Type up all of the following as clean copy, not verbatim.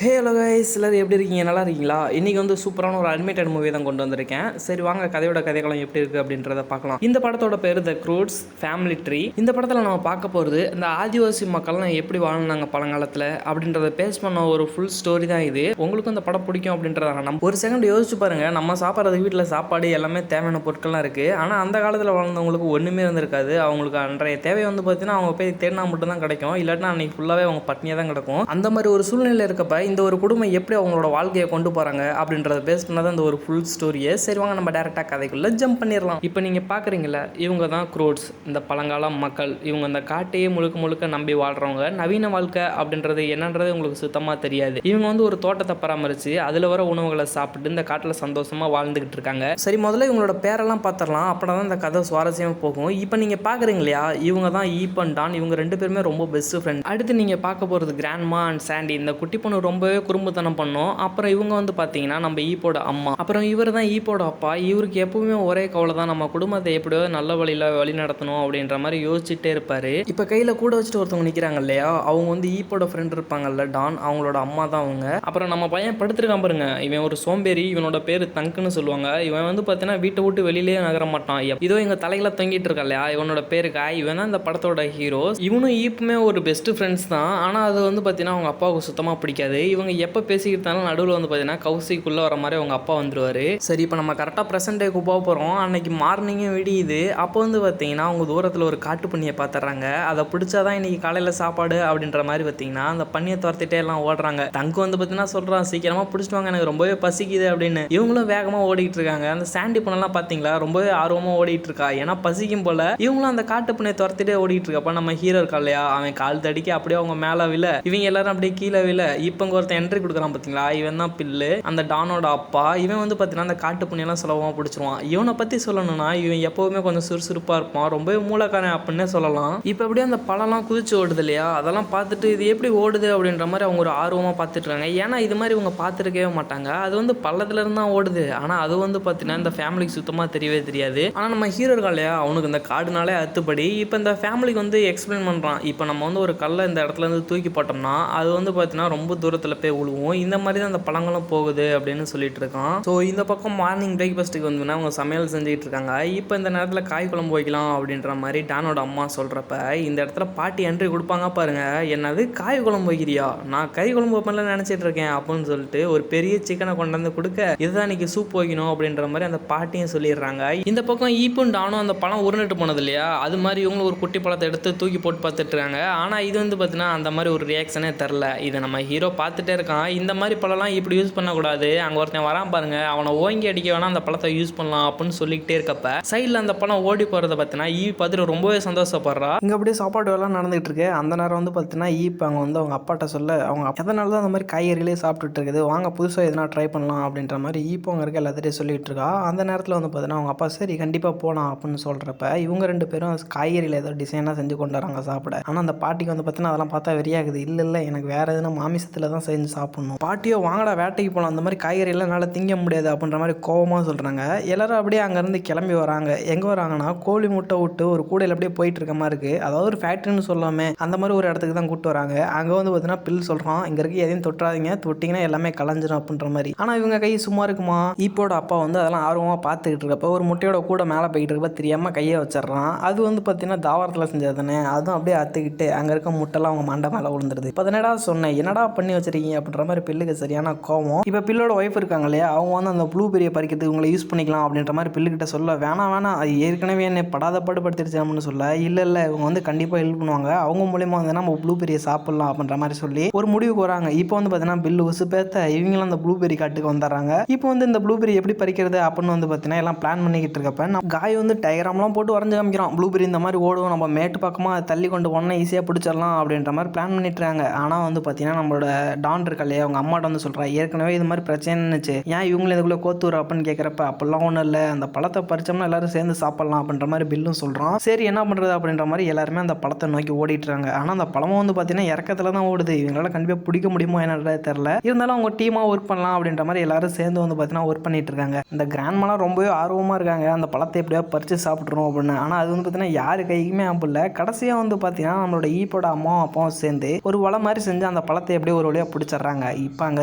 Hello guys, எல்லாரும் எப்படி இருக்கீங்க? நல்லா இருக்கீங்களா? இன்றைக்கி வந்து சூப்பரான ஒரு அனிமேட்டட் மூவி தான் கொண்டு வந்திருக்கேன். சரி வாங்க கதையோட கதைகளும் எப்படி இருக்குது அப்படின்றத பார்க்கலாம். இந்த படத்தோட பேர் த க்ரூட்ஸ் ஃபேமிலி ட்ரீ. இந்த படத்தில் நம்ம பார்க்க போகிறது இந்த ஆதிவாசி மக்கள்லாம் எப்படி வாழ்ந்தாங்க பழங்காலத்தில் அப்படின்றத பேஸ் பண்ண ஒரு ஃபுல் ஸ்டோரி தான் இது. உங்களுக்கும் இந்த படம் பிடிக்கும் அப்படின்றத நம்ம ஒரு செகண்ட் யோசிச்சு பாருங்கள். நம்ம சாப்பிட்றது வீட்டில் சாப்பாடு எல்லாமே தேவையான பொருட்கள்லாம் இருக்குது. ஆனால் அந்த காலத்தில் வாழ்ந்தவங்களுக்கு ஒன்றுமே இருந்திருக்காது. அவங்களுக்கு அன்றைய தேவை வந்து பார்த்தீங்கன்னா அவங்க போய் தேடினா மட்டும்தான் கிடைக்கும். இல்லாட்டினா அன்றைக்கி ஃபுல்லாகவே அவங்க பட்னியாக தான் கிடக்கும். அந்த மாதிரி ஒரு சூழ்நிலை இருக்கப்ப இந்த ஒரு குடும்பம் எப்படி அவங்களோட வாழ்க்கையை கொண்டு போகிறாங்க அப்படின்றத பேஸ் பண்ணாதான் இந்த ஒரு ஃபுல் ஸ்டோரியை. சரி வாங்க நம்ம டேரெக்டாக கதைக்குள்ளே ஜம்ப் பண்ணிடலாம். இப்போ நீங்கள் பார்க்குறீங்களா, இவங்க தான் க்ரோட்ஸ், இந்த பழங்கால மக்கள். இவங்க இந்த காட்டையே முழுக்க முழுக்க நம்பி வாழ்கிறவங்க. நவீன வாழ்க்கை அப்படின்றது என்னன்றது உங்களுக்கு சுத்தமாக தெரியாது. இவங்க வந்து ஒரு தோட்டத்தை பராமரித்து அதில் வர உணவுகளை சாப்பிட்டு இந்த காட்டில் சந்தோஷமாக வாழ்ந்துக்கிட்டு இருக்காங்க. சரி, முதல்ல இவங்களோட பேரெல்லாம் பார்த்துடலாம். அப்படின்னா தான் இந்த கதை சுவாரஸ்யமாக போகும். இப்போ நீங்கள் பார்க்குறீங்க இல்லையா, இவங்க தான் ஈப் அண்ட் டான். இவங்க ரெண்டு பேருமே ரொம்ப பெஸ்ட் ஃப்ரெண்ட். அடுத்து நீங்கள் பார்க்க போகிறது கிராண்ட்மா அண்ட் சாண்டி. இந்த குட்டி பொண்ணு ரொம்பவே குறும்புத்தனம் பண்ணோம். அப்புறம் இவங்க வந்து பார்த்தீங்கன்னா நம்ம ஈப்போட அம்மா. அப்புறம் இவர் தான் ஈப்போட அப்பா. இவருக்கு எப்பவுமே ஒரே கவலை தான், நம்ம குடும்பத்தை எப்படியோ நல்ல வழியில் வழி நடத்தணும் அப்படின்ற மாதிரி யோசிச்சுட்டே இருப்பார். இப்போ கையில் கூட வச்சுட்டு ஒருத்தவங்க நிற்கிறாங்க இல்லையா, அவங்க வந்து ஈப்போட ஃப்ரெண்ட் இருப்பாங்கல்ல டான், அவங்களோட அம்மா தான் அவங்க. அப்புறம் நம்ம பையன் படுத்துருக்கான் பாருங்க, இவன் ஒரு சோம்பேறி. இவனோட பேர் தங்குன்னு சொல்லுவாங்க. இவன் வந்து பார்த்தீங்கன்னா வீட்டை விட்டு வெளியிலேயே நகர மாட்டான். இதோ எங்கள் தலையில் தொங்கிட்டு இருக்கா இல்லையா, இவனோட பேரு காய். இவன் தான் இந்த படத்தோட ஹீரோ. இவனும் ஈப்புமே ஒரு பெஸ்ட் ஃப்ரெண்ட்ஸ் தான். ஆனால் அது வந்து பார்த்தீங்கன்னா அவங்க அப்பாவுக்கு சுத்தமாக பிடிக்காது. இவங்க எப்போ பேசிக்கிட்டாலும் நடுவில் வந்து பார்த்தீங்கன்னா கௌசிக்குள்ளே வர மாதிரி அவங்க அப்பா வந்துடுவார். சரி, இப்போ நம்ம கரெக்டாக ப்ரெசென்ட் டேக்கு போக போகிறோம். அன்னைக்கு மார்னிங்கே விடியுது. அப்போ வந்து பார்த்தீங்கன்னா அவங்க தூரத்தில் ஒரு காட்டு பண்ணியை பார்த்துட்றாங்க. அதை பிடிச்சாதான் இன்னைக்கு காலையில் சாப்பாடு அப்படின்ற மாதிரி பார்த்தீங்கன்னா அந்த பண்ணியை துரத்திட்டே எல்லாம் ஓடுறாங்க. தங்கு வந்து பார்த்தீங்கன்னா சொல்கிறான், சீக்கிரமாக பிடிச்சிட்டு வாங்க, எனக்கு ரொம்பவே பசிக்குது அப்படின்னு. இவங்களும் வேகமாக ஓடிட்டு இருக்காங்க. அந்த சாண்டி பொண்ணெல்லாம் பார்த்தீங்களா, ரொம்பவே ஆர்வமாக ஓடிட்டு இருக்கா. ஏன்னா பசிக்கும் போல. இவங்களும் அந்த காட்டு பண்ணியை துரத்திட்டே ஓடிட்டு இருக்கப்ப நம்ம ஹீரோ இருக்கா இல்லையா, அவன் கால் தடிக்க அப்படியே அவங்க மேலே விழ, இவங்க எல்லாரும் அப்படியே கீழே விழ. இப்போ ஒருத்தன் என்ட்ரி கொடுக்குறான் பார்த்தீங்களா, இவன் தான் பில்லு, அந்த டானோட அப்பா. இவன் வந்து பார்த்தீங்கன்னா அந்த காட்டு புண்ணியெல்லாம் சுலபமாக பிடிச்சிருவான். இவனை பற்றி சொல்லணும்னா இவன் எப்போவுமே கொஞ்சம் சுறுசுறுப்பாக இருப்பான், ரொம்பவே மூலக்காரன் அப்படின்னே சொல்லலாம். இப்போ அப்படியே அந்த பழம்லாம் குதிச்சு ஓடுது இல்லையா, அதெல்லாம் பார்த்துட்டு இது எப்படி ஓடுது அப்படின்ற மாதிரி அவங்க ஒரு ஆர்வமாக பார்த்துட்டு இருக்காங்க. ஏன்னா இது மாதிரி இவங்க பார்த்துருக்கவே மாட்டாங்க. அது வந்து பள்ளத்துல இருந்து தான் ஓடுது. ஆனால் அது வந்து பார்த்தீங்கன்னா இந்த ஃபேமிலிக்கு சுத்தமாக தெரியவே தெரியாது. ஆனால் நம்ம ஹீரோ இருக்கா இல்லையா, அவனுக்கு இந்த காடுனாலே அத்துப்படி. இப்போ இந்த ஃபேமிலிக்கு வந்து எக்ஸ்பிளைன் பண்ணுறான். இப்போ நம்ம வந்து ஒரு கல்லை இந்த இடத்துல இருந்து தூக்கி போட்டோம்னா அது வந்து பார்த்தீங்கன்னா ரொம்ப தூரத்தில் போய் விழுவும். இந்த மாதிரி தான் அந்த பழங்களும் போகுது அப்படின்னு சொல்லிட்டு இருக்கான். ஸோ இந்த பக்கம் மார்னிங் பிரேக்ஃபாஸ்ட்டுக்கு வந்து அவங்க சமையல் செஞ்சுட்டு இருக்காங்க. இப்போ இந்த நேரத்தில் காய் குழம்பு வைக்கலாம் அப்படின்ற மாதிரி டானோட அம்மா சொல்கிறப்ப இந்த இடத்துல பாட்டி என்ட்ரி கொடுப்பாங்க பாருங்க. என்னது காய் குழம்பு வைக்கிறியா, நான் கறி குழம்பு வைப்பேன்லாம் நினச்சிட்டு இருக்கேன் அப்படின்னு சொல்லிட்டு ஒரு பெரிய சிக்கனை கொண்டாந்து கொடுக்க, இதுதான் இன்னைக்கு சூப் வைக்கணும் அப்படின்ற மாதிரி அந்த பாட்டியும் சொல்லிடுறாங்க. இந்த பக்கம் ஈப்பும் டானும் அந்த பழம் உருண்டுட்டு போனது இல்லையா, அது மாதிரி இவங்களும் ஒரு குட்டி பழத்தை எடுத்து தூக்கி போட்டு பார்த்துட்டு இருக்காங்க. ஆனால் இது வந்து பார்த்தீங்கன்னா அந்த மாதிரி ஒரு ரியாக்ஷனே தெரில. இதை நம்ம ஹீரோ பார்த்துட்டே இருக்கான். இந்த மாதிரி பழம்லாம் இப்படி யூஸ் பண்ணக்கூடாது, அங்கே ஒருத்தன் வரான் பாருங்க, அவனை ஓங்கி அடிக்க வேணா அந்த பழத்தை யூஸ் பண்ணலாம் அப்படின்னு சொல்லிக்கிட்டே இருக்கப்ப சைடில் அந்த பழம் ஓடி போகிறத பார்த்தீங்கன்னா ஈ பார்த்துட்டு ரொம்பவே சந்தோஷப்படுறா. இங்கே அப்படியே சாப்பாடு எல்லாம் நடந்துகிட்டு இருக்கு. அந்த நேரம் வந்து பார்த்தீங்கன்னா ஈப் அங்கே வந்து அவங்க அப்பாட்ட சொல்ல, அவங்க எதனால தான் அந்த மாதிரி காய்கறிகளே சாப்பிட்டுட்டு இருக்குது, வாங்க புதுசாக எதனா ட்ரை பண்ணலாம் அப்படின்ற மாதிரி ஈப்போ அங்கே இருக்க எல்லாத்தையும் சொல்லிட்டு இருக்கா. அந்த நேரத்தில் வந்து பார்த்தீங்கன்னா அவங்க அப்பா சரி கண்டிப்பாக போகலாம் அப்படின்னு சொல்கிறப்ப இவங்க ரெண்டு பேரும் காய்கறியில் ஏதோ டிசைனாக செஞ்சு கொண்டு வராங்க சாப்பிட. ஆனால் அந்த பாட்டிக்கு வந்து பார்த்தீங்கன்னா அதெல்லாம் பார்த்தா வெறியாகுது. இல்லை எனக்கு வேறு எதுனா மாமிசத்தில் தான் செஞ்சு சாப்பிடணும். பாட்டியோ வாங்கடா வேட்டைக்கு போகலாம், அந்த மாதிரி காய்கறி எல்லாம் என்னால் திங்க முடியாது அப்படின்ற மாதிரி கோவமாக சொல்கிறாங்க. எல்லாரும் அப்படியே அங்கேருந்து கிளம்பி வராங்க. எங்கே வராங்கன்னா கோழி முட்டை விட்டு ஒரு கூடையில் அப்படியே போயிட்டு இருக்க மாதிரி இருக்குது. அதாவது ஒரு ஃபேக்ட்ரின்னு சொல்லாமே அந்த மாதிரி ஒரு இடத்துக்கு தான் கூப்பிட்டு வராங்க. அங்கே வந்து பார்த்தீங்கன்னா பில் சொல்கிறான், இங்கே இருக்க எதையும் தொட்டுறாதீங்க, தொட்டிங்கன்னா எல்லாமே கலைஞ்சிடும் அப்படின்ற மாதிரி. ஆனால் இவங்க கை சும்மா இருக்குமா. ஈப்போட அப்பா வந்து அதெல்லாம் ஆர்வமாக பார்த்துக்கிட்டு இருக்கப்போ ஒரு முட்டையோட கூட மேலே போய்கிட்டு இருக்கப்போ தெரியாமல் கையை வச்சிடறான். அது வந்து பார்த்தீங்கன்னா தாவரத்தில் செஞ்சது தானே, அதுவும் அப்படியே அத்துக்கிட்டு அங்கே இருக்க முட்டைலாம் அவங்க மண்டை மேலே விழுந்துருது. இப்போ என்னடா சொன்னேன், என்னடா பண்ணி வச்சிருக்கீங்க அப்படின்ற மாதிரி பில்லுக்கு சரியான கோவம். இப்போ பில்லோட ஒய்ஃப் இருக்காங்க இல்லையா, அவங்க வந்து அந்த ப்ளூபெரியை பறிக்கிறதுக்கு உங்களை யூஸ் பண்ணிக்கலாம் அப்படின்ற மாதிரி பில்லுக்கிட்ட சொல்ல, வேணாம் அது ஏற்கனவே என்னை படாத பாடுபடுத்திடுச்சு அப்படின்னு சொல்ல, இல்லை இவங்க வந்து கண்டிப்பாக ஹெல்ப் பண்ணுவாங்க, அவங்க மூலியமா வந்து நம்ம ப்ளூபெரியை சாப்பிடலாம் அப்படின்ற மாதிரி சொல்லி ஒரு முடிவுக்கு வராங்க. இப்போ வந்து பார்த்தீங்கன்னா பில்லு உசு பேத்த இவங்களும் அந்த ப்ளூபெரி காட்டுக்கு வந்துடுறாங்க. இப்போ வந்து இந்த ப்ளூபெரி எப்படி பறிக்கிறது அப்படின்னு வந்து பார்த்தீங்கன்னா எல்லாம் பிளான் பண்ணிக்கிட்டு இருக்கப்ப நம்ம காய் வந்து டயக்ராம்லாம் போட்டு வரைஞ்சு காமிக்கிறோம். ப்ளூபெரி இந்த மாதிரி ஓடும், நம்ம மேட்டு பக்கமாக தள்ளி கொண்டு ஒன்றா ஈஸியாக பிடிச்சிடலாம் அப்படின்ற மாதிரி பிளான் பண்ணிட்டு இருக்காங்க. ஆனால் வந்து பார்த்தீங்கன்னா நம்மளோட டான் இருக்கா இல்லையா, அவங்க அம்மாட்ட வந்து சொல்கிறா, ஏற்கனவே இது மாதிரி பிரச்சனைச்சு, ஏன் இவங்களும் இதுக்குள்ளே கோத்துற அப்படின்னு கேட்குறப்ப அப்படிலாம் ஒன்றும் இல்லை, அந்த பழத்தை பறிச்சோம்னா எல்லாரும் சேர்ந்து சாப்பிடலாம் அப்படின்ற மாதிரி பில்லும் சொல்கிறான். சரி என்ன பண்ணுறது அப்படின்ற மாதிரி எல்லாருமே அந்த பழத்தை நோக்கி ஓடிட்டுறாங்க. ஆனால் அந்த பழமும் வந்து பார்த்தீங்கன்னா இறக்கத்தில் தான் ஓடுது. இவங்களால கண்டிப்பாக பிடிக்க முடியுமோ என்னன்றதே தெரில. இருந்தாலும் அவங்க டீமாக ஒர்க் பண்ணலாம் அப்படின்ற மாதிரி எல்லாரும் சேர்ந்து வந்து பார்த்தீங்கன்னா ஒர்க் பண்ணிட்டு இருக்காங்க. இந்த கிராண்ட்மாலாம் ரொம்பவே ஆர்வமாக இருக்காங்க, அந்த பழத்தை எப்படியா பறித்து சாப்பிட்றோம் அப்படின்னு. ஆனால் அது வந்து பார்த்தீங்கன்னா யாரு கைக்குமே ஆப்பிடல. கடைசியாக வந்து பார்த்தீங்கன்னா நம்மளோட ஈப்போட அம்மாவும் அப்பாவும் சேர்ந்து ஒரு வலை மாதிரி செஞ்சு அந்த பழத்தை எப்படியோ ஒரு வழியாக பிடிச்சிடுறாங்க. இப்போ அங்கே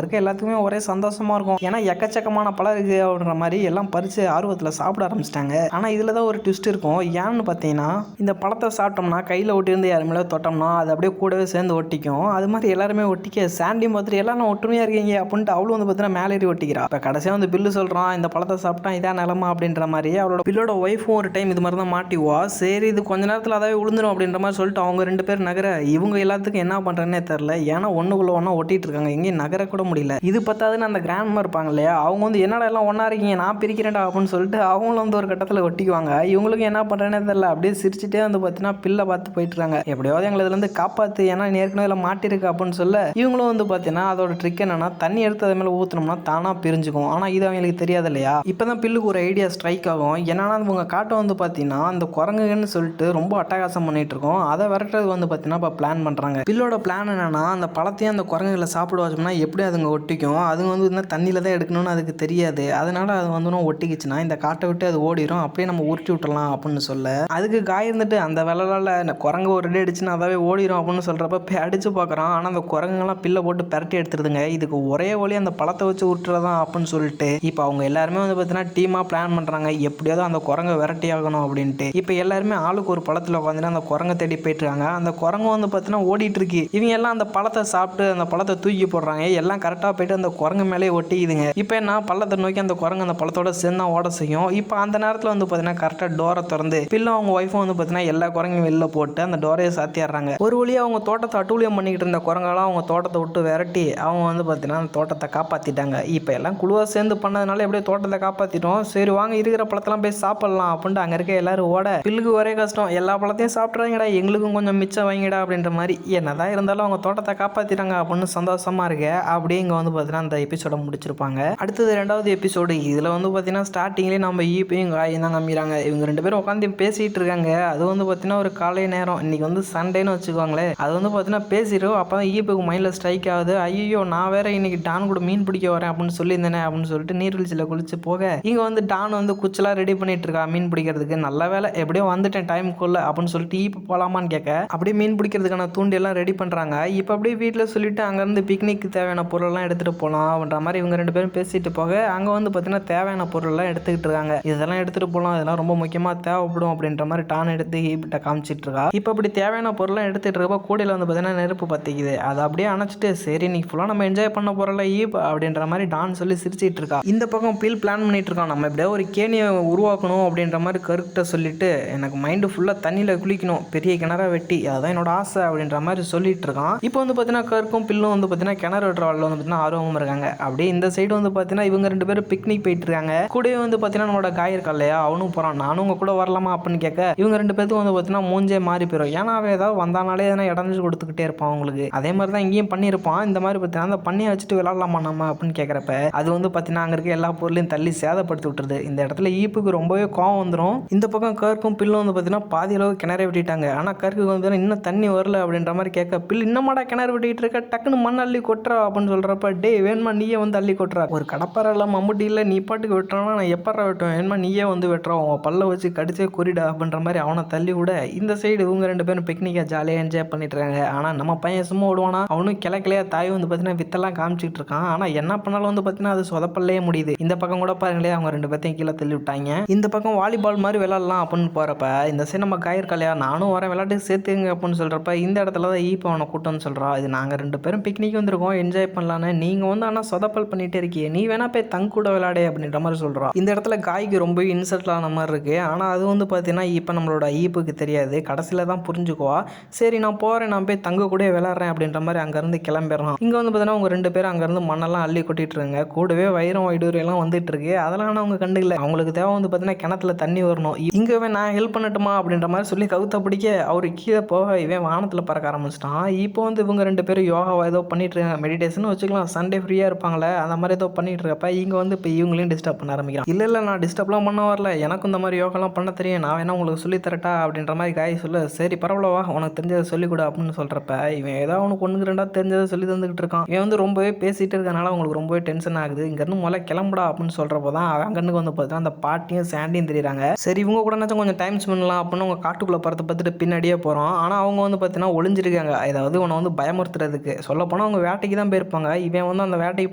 இருக்க எல்லாத்துக்குமே ஒரே சந்தோஷமாக இருக்கும். ஏன்னா எக்கச்சக்கமான பழம் இருக்குது அப்படின்ற மாதிரி எல்லாம் பறித்து ஆர்வத்தில் சாப்பிட ஆரம்பிச்சிட்டாங்க. ஆனால் இதில் தான் ஒரு ட்விஸ்ட் இருக்கும். ஏன்னு பார்த்தீங்கன்னா இந்த பழத்தை சாப்பிட்டோம்னா கையில் ஒட்டியிருந்து யாருமே தொட்டோம்னா அது அப்படியே கூடவே சேர்ந்து ஒட்டிக்கும். அது மாதிரி எல்லாருமே ஒட்டிக்க சாண்டியும் பார்த்துட்டு எல்லாரும் ஒற்றுமையாக இருக்கீங்க அப்படின்ட்டு அவளும் வந்து பார்த்தீங்கன்னா மேலேறி ஒட்டிக்கிறா. இப்போ கடைசியாக வந்து பில்லு சொல்கிறான் இந்த பழத்தை சாப்பிட்டா இதான் நிலமா அப்படின்ற மாதிரி. அவளோட பில்லோட ஒய்ஃபும் ஒரு டைம் இது மாதிரி தான் மாட்டிவா. சரி இது கொஞ்ச நேரத்தில் அதாவே விழுந்துடும் அப்படின்ற மாதிரி சொல்லிட்டு அவங்க 2 பேர் நகர இவங்க எல்லாத்துக்கும் என்ன பண்ணுறேன்னே தெரில. ஏன்னா ஒன்றுக்குள்ள ஒன்றா ஒட்டிட்டு இருக்காங்க, எங்கேயும் நகர கூட முடியல. இது பார்த்தாதுன்னு அந்த கிராண்ட்மா இருப்பாங்க இல்லையா, அவங்க வந்து என்னடா எல்லாம் ஒன்றா இருக்கீங்க நான் பிரிக்கிறேன்டா அப்படின்னு சொல்லிட்டு அவங்களும் வந்து ஒரு கட்டத்தில் ஒட்டிக்குவாங்க. இவங்களுக்கு என்ன பண்ணுறேன்னே தெரில. அப்படியே சிரிச்சுட்டே வந்து பார்த்தீங்கன்னா பில்லை பார்த்து போயிட்டு இருக்காங்க. எப்படியாவது எங்களை இதுலேருந்து காப்பாற்று, ஏன்னா ஏற்கனவே இதில் மாட்டிருக்கு அப்படின்னு சொல்ல இவங்களும் வந்து பார்த்தீங்கன்னா அதோட ட்ரிக் என்னன்னா தண்ணி எடுத்து அது மேலே ஊற்றினோம்னா தானாக பிரிஞ்சுக்கும். ஆனால் இது அவங்களுக்கு தெரியாது இல்லையா. இப்போ தான் பில்லுக்கு ஒரு ஐடியா ஸ்ட்ரைக் ஆகும். என்னன்னா இவங்க காட்டை வந்து பார்த்தீங்கன்னா அந்த குரங்குன்னு சொல்லிட்டு ரொம்ப அட்டகாசம் பண்ணிட்டு இருக்கோம். அதை விரட்டுறது வந்து பார்த்தீங்கன்னா இப்போ பிளான் பண்ணுறாங்க. பில்லோட பிளான் என்னன்னா அந்த பழத்தையும் அந்த குரங்குகளை சாப்பிட வச்சோம்னா எப்படி அதுங்க ஒட்டிக்கும். அதுங்க வந்து இன்னும் தண்ணியில் தான் எடுக்கணும்னு அதுக்கு தெரியாது. அதனால அது வந்து ஒட்டிக்கிச்சுன்னா இந்த காட்டை விட்டு அது ஓடிடும், அப்படியே நம்ம உருட்டி விட்டுலாம் அப்படின்னு சொல்ல அதுக்கு காய் இருந்துட்டு அந்த விலையில இந்த குரங்கு ஒரு அடி அடிச்சுன்னா அதாவே ஓடிடும் அப்படின்னு சொல்கிறப்ப போய் அடிச்சு பார்க்குறான். ஆனால் அந்த குரங்குங்கெல்லாம் பில்லை போட்டு பரட்டி எடுத்துருதுங்க. இதுக்கு ஒரே வழி அந்த பழத்தை வச்சு விட்டுறதான் அப்படின்னு சொல்லிட்டு இப்போ அவங்க எல்லாருமே வந்து பார்த்தீங்கன்னா டீமாக பிளான் பண்ணுறாங்க எப்படியாவது அந்த குரங்கை விரட்டி ஆகணும் அப்படின்ட்டு. இப்போ எல்லாருமே ஆளுக்கு ஒரு பழத்தில் உட்காந்துட்டு அந்த குரங்கை தேடி போயிட்டு இருக்காங்க. அந்த குரங்கு வந்து பார்த்தீங்கன்னா ஓடிட்டு இருக்கு. இவங்க எல்லாம் அந்த பழத்தை சாப்பிட்டு அந்த பழத்தை தூக்கி போடுறாங்க. எல்லாம் கரெக்டாக போயிட்டு அந்த குரங்கு மேலே ஒட்டிக்குதுங்க. இப்போ என்ன பள்ளத்தை நோக்கி அந்த குரங்கு அந்த பழத்தோட சேர்ந்து ஓட செய்யும். இப்போ அந்த நேரத்தில் வந்து பார்த்தீங்கன்னா கரெக்டாக டோரை திறந்து பில்லும் அவங்க ஒய்ஃபும் வந்து பார்த்தீங்கன்னா எல்லா குரங்கையும் வெளில போட்டு அந்த டோரையை சாத்திடுறாங்க. ஒரு வழியாக அவங்க தோட்டத்தை அட்டூழியம் பண்ணிக்கிட்டு இருந்த குரங்கெல்லாம் அவங்க தோட்டத்தை விட்டு விரட்டி அவங்க வந்து பார்த்தீங்கன்னா அந்த தோட்டத்தை காப்பாற்றிட்டாங்க. இப்போ எல்லாம் குழுவாக சேர்ந்து பண்ணதுனால எப்படியே தோட்டத்தை காப்பாற்றிட்டோம். சரி வாங்க இருக்கிற பழத்தெல்லாம் போய் சாப்பிடலாம் அப்படின்ட்டு அங்கே இருக்க எல்லாரும் ஓட பில்லுக்கு ஒரே கஷ்டம், எல்லா பழத்தையும் சாப்பிட்றாங்கடா எங்களுக்கும் கொஞ்சம் மிச்சம் வாங்கிடா அப்படின்ற மாதிரி. என்னதான் இருந்தாலும் அவங்க தோட்டத்தை காப்பாற்றிட்டாங்க அப்படின்னு சந்தோஷமா இருக்கு. அப்படியே இங்கே வந்து பார்த்தீங்கன்னா அந்த எபிசோட முடிச்சிருப்பாங்க. அடுத்தது 2வது எபிசோடு. இதில் வந்து பார்த்தீங்கன்னா ஸ்டார்டிங்லேயே நம்ம ஈப்பையும் காயும் தான் காமிக்கிறாங்க. இவங்க 2 பேரும் உட்காந்து பேசிகிட்டு இருக்காங்க. அது வந்து பார்த்தீங்கன்னா ஒரு காலை நேரம், இன்னைக்கு வந்து சண்டேன்னு வச்சுக்கோங்களேன். அது வந்து பார்த்தீங்கன்னா பேசிடுவோம். அப்போ தான் ஈப்புக்கு மைண்டில் ஸ்ட்ரைக் ஆகுது, ஐயோ நான் வேற இன்னைக்கு டான் கூட மீன் பிடிக்க வரேன் அப்படின்னு சொல்லியிருந்தேனே அப்படின்னு சொல்லிட்டு நீர்வீழ்ச்சியில் குளிச்சு போக இங்கே வந்து டான் வந்து குச்சலாக ரெடி பண்ணிட்டு இருக்கா மீன் பிடிக்கிறதுக்கு. நல்ல வேலை எப்படியோ வந்துட்டேன் டைமுக்குள்ள அப்படின்னு சொல்லிட்டு ஈப்பு போகலாமான்னு கேட்க அப்படியே மீன் பிடிக்கிறதுக்கான தூண்டி எல்லாம் ரெடி பண்ணுறாங்க. இப்போ அப்படியே வீட்டில் சொல்லிட்டு அங்கேருந்து பிக்னிக்கு தேவையான பொருள்லாம் எடுத்துகிட்டு போகலாம் அப்படின்ற மாதிரி இவங்க 2 பேரும் பேசிட்டு போக அங்கே வந்து பார்த்தீங்கன்னா தேவையான பொருள்லாம் எடுத்துக்கிட்டு இருக்காங்க. இதெல்லாம் எடுத்துகிட்டு போகலாம், இதெல்லாம் ரொம்ப முக்கியமாக தேவைப்படும் அப்படின்ற மாதிரி டான் எடுத்து ஈப்பிட்ட காமிச்சிட்டு இருக்கா. இப்போ அப்படி தேவையான பொருள்லாம் எடுத்துகிட்டு இருக்கப்போ கூடையில் வந்து பார்த்தீங்கன்னா நெருப்பு பற்றிக்குது. அதை அப்படியே அணைச்சிட்டு சரி நீ ஃபுல்லாக நம்ம என்ஜாய் பண்ண போகிறல ஈப் அப்படின்ற மாதிரி டான் சொல்லி சிரிச்சிட்டு இருக்கா. இந்த பக்கம் பில் பிளான் பண்ணிட்டு இருக்கான், நம்ம எப்படியா ஒரு கேணியை உருவாக்கணும் அப்படின்ற மாதிரி கருக்கிட்ட சொல்லிட்டு எனக்கு மைண்டு ஃபுல்லாக தண்ணியில் குளிக்கணும், பெரிய கிணறா வெட்டி அதான் என்னோட ஆசை அப்படின்ற மாதிரி சொல்லிட்டு இருக்கான். இப்போ வந்து பார்த்தீங்கன்னா கருக்கும் பில்லும் வந்து பார்த்தீங்கன்னா கிணறு வெட்டுற வாழ்ல வந்து பார்த்தீங்கன்னா ஆர்வமும் இருக்காங்க. அப்படியே இந்த சைடு வந்து பார்த்தீங்கன்னா இவங்க 2 பேரும் பிக்னிக் போயிட்டு இருக்காங்க. கூடவே வந்து பார்த்தீங்கன்னா நம்மளோட காய் இருக்கா இல்லையா, அவனும் போகிறான். நானும் உங்க கூட வரலாமா அப்படின்னு கேட்க இவங்க 2 பேருக்கும் வந்து பார்த்தீங்கன்னா மூஞ்சே மாறி போயிடும். ஏன்னா அவன் ஏதாவது வந்தானாலே எதனா இடஞ்சு கொடுத்துக்கிட்டே இருப்பான் அவங்களுக்கு. அதே மாதிரி தான் இங்கேயும் பண்ணியிருப்பான். இந்த மாதிரி பார்த்தீங்கன்னா அந்த பண்ணியை வச்சுட்டு விளாட்லாமா நம்ம அப்படின்னு கேட்குறப்ப அது வந்து பார்த்தீங்கன்னா அங்கே இருக்க எல்லா பொருளையும் தள்ளி சேதப்படுத்தி விட்டுருது. இந்த இடத்துல ஈப்புக்கு ரொம்பவே கோவம் வந்துடும். இந்த பக்கம் கருக்கும் பில்லும் வந்து பார்த்தீங்கன்னா பாதி அளவு கிணற விட்டுட்டாங்க. ஆனால் கருக்கு வந்து இன்னும் தண்ணி வரல அப்படின்ற மாதிரி கேட்க பில் இன்னமாடா கிணறு விட்டுக்கிட்டு இருக்க, டக்குன்னு மண் அள்ளி கொட்டுறா அப்படின்னு சொல்கிறப்ப டே வேணுமா நீயே வந்து அள்ளி கொட்டுறா, ஒரு கடப்பாறை இல்லை மம்முட்டி இல்லை நீ பாட்டுக்கு வெட்டுறானா நான் எப்பறா வெட்டுவேன், வேணுமா நீயே வந்து வெட்டுறோம் உன் பல்ல வச்சு கடிச்சே குறிடா அப்படின்ற மாதிரி அவனை தள்ளி விட இந்த சைடு இவங்க 2 பேரும் பிக்னிக்கை ஜாலியாக என்ஜாய் பண்ணிட்டு இருக்காங்க. ஆனால் நம்ம பையன் சும்மா விடுவானா, அவனும் கிளையா தாய் வந்து பார்த்தீங்கன்னா வித்தெல்லாம் காமிச்சிட்டு இருக்கான். ஆனால் என்ன பண்ணாலும் வந்து பார்த்தீங்கன்னா அது சொதப்பல்லே முடியுது. இந்த பக்கம் கூட பாருங்களே அவங்க 2 பேர்த்தையும் கீழே தள்ளி விட்டாங்க. இந்த பக்கம் வாலிபால் மாதிரி விளாட்லாம் அப்படின்னு போகிறப்ப இந்த சைடு நம்ம காயிருக்கலையா நானும் வரேன் விளையாட்டுக்கு சேர்த்துங்க அப்படின்னு சொல்கிறப்ப இந்த இடத்துல தான் ஈப்போ அவனை கூட்டம்னு சொல்கிறா. இது நாங்கள் 2 பேரும் பிக்னிக் வந்திருக்கோம் என்ஜாய் பண்ணலான்னு, நீங்கள் வந்து ஆனால் சொதப்பல் பண்ணிகிட்டே இருக்கீங்க, நீ வேணா போய் தங்க கூட விளையாடே அப்படின்ற மாதிரி சொல்கிறா. இந்த இடத்துல காய்க்கு ரொம்ப இன்சல்ட் ஆன மாதிரி இருக்குது. ஆனால் அது வந்து பார்த்தீங்கன்னா இப்போ நம்மளோட ஈப்புக்கு தெரியாது, கடைசியில் தான் புரிஞ்சுக்குவா. சரி நான் போகிறேன், நான் போய் தங்க கூட விளையாடுறேன் அப்படின்ற மாதிரி அங்கேருந்து கிளம்பிடுறான். இங்கே வந்து பார்த்தீங்கன்னா அவங்க 2 பேரும் அங்கேருந்து மண்ணெல்லாம் அள்ளி கொட்டிட்டு இருக்காங்க. கூடவே வைரம் வைடூரியெல்லாம் வந்துட்டு இருக்கு. அதெல்லாம் ஆனால் அவங்க கண்டுக்கல. அவங்களுக்கு தேவை வந்து பார்த்தீங்கன்னா கிணத்துல தண்ணி வரணும். இங்கே நான் ஹெல்ப் பண்ணட்டுமா அப்படின்ற மாதிரி சொல்லி கவுத்த பிடிக்க அவர் கீழே போக இவன் வானத்தில் பறக்க ஆரம்பிச்சிட்டான். இப்போ வந்து இவங்க 2 பேரும் யோகா ஏதோ பண்ணிட்டு இருக்காங்க, மெடிடேஷன் வச்சுக்கலாம், சண்டே ஃப்ரீயாக இருப்பாங்களே அந்த மாதிரி ஏதோ பண்ணிட்டு இருக்கப்ப இங்கே வந்து இப்போ இவங்களையும் டிஸ்டர்ப் பண்ண ஆரம்பிக்கிறான். இல்லை நான் டிஸ்டர்ப்லாம் பண்ண வரல, எனக்கும் இந்த மாதிரி யோகாலாம் பண்ண தெரியும், நான் வேணா உங்களுக்கு சொல்லி தரட்டா அப்படின்ற மாதிரி காய் சொல்ல சரி பரவாயில்லவா உனக்கு தெரிஞ்சதை சொல்லிக் கொடு அப்படின்னு சொல்கிறப்ப இவன் ஏதாவது அவனுக்கு 1 2 தெரிஞ்சதை சொல்லி தந்துக்கிட்டு இருக்கான். இவன் வந்து ரொம்பவே பேசிட்டு இருக்கனால அவங்களுக்கு ரொம்பவே டென்ஷன் ஆகுது. இங்கேருந்து முதல்ல கிளம்புடா அப்படின்னு சொல்கிறப்ப தான் அங்கன்னுக்கு வந்து பார்த்தா அந்த பாட்டியும் சாண்டியும் தெரியுறாங்க. சரி இவங்க கூட கொஞ்சம் டைம் ஸ்பெண்ட் பண்ணலாம் அப்படின்னு அவங்க காட்டுக்குள்ளே பறத்து பார்த்துட்டு பின்னாடியே போகிறோம். ஆனால் அவங்க வந்து பார்த்தீங்கன்னா ஒளிஞ்சிருக்காங்க, ஏதாவது உன்னை வந்து பயமுறுத்துறதுக்கு. சொல்ல போனால் அவங்க வேட்டைக்கு தான் போயிருப்பாங்க. இவன் வந்து அந்த வேட்டைக்கு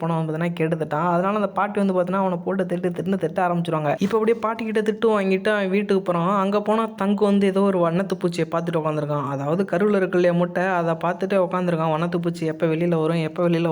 போனவன் பார்த்தீங்கன்னா கெடுத்துட்டான். அதனால அந்த பாட்டி வந்து பார்த்தீங்கன்னா அவனை போட்டு திட்டு ஆரம்பிச்சிருவாங்க. இப்போ அப்படியே பாட்டிக்கிட்ட திட்டு வாங்கிட்டு அவன் வீட்டுக்கு போகிறான். அங்கே போனால் தங்கு வந்து ஏதோ ஒரு வண்ணத்து பூச்சியை பார்த்துட்டு உட்காந்துருக்கான். அதாவது கருவில் இருக்கு இல்லையா முட்டை, அதை பார்த்துட்டு உட்காந்துருக்கான். வண்ணத்து பூச்சி எப்போ வெளியில்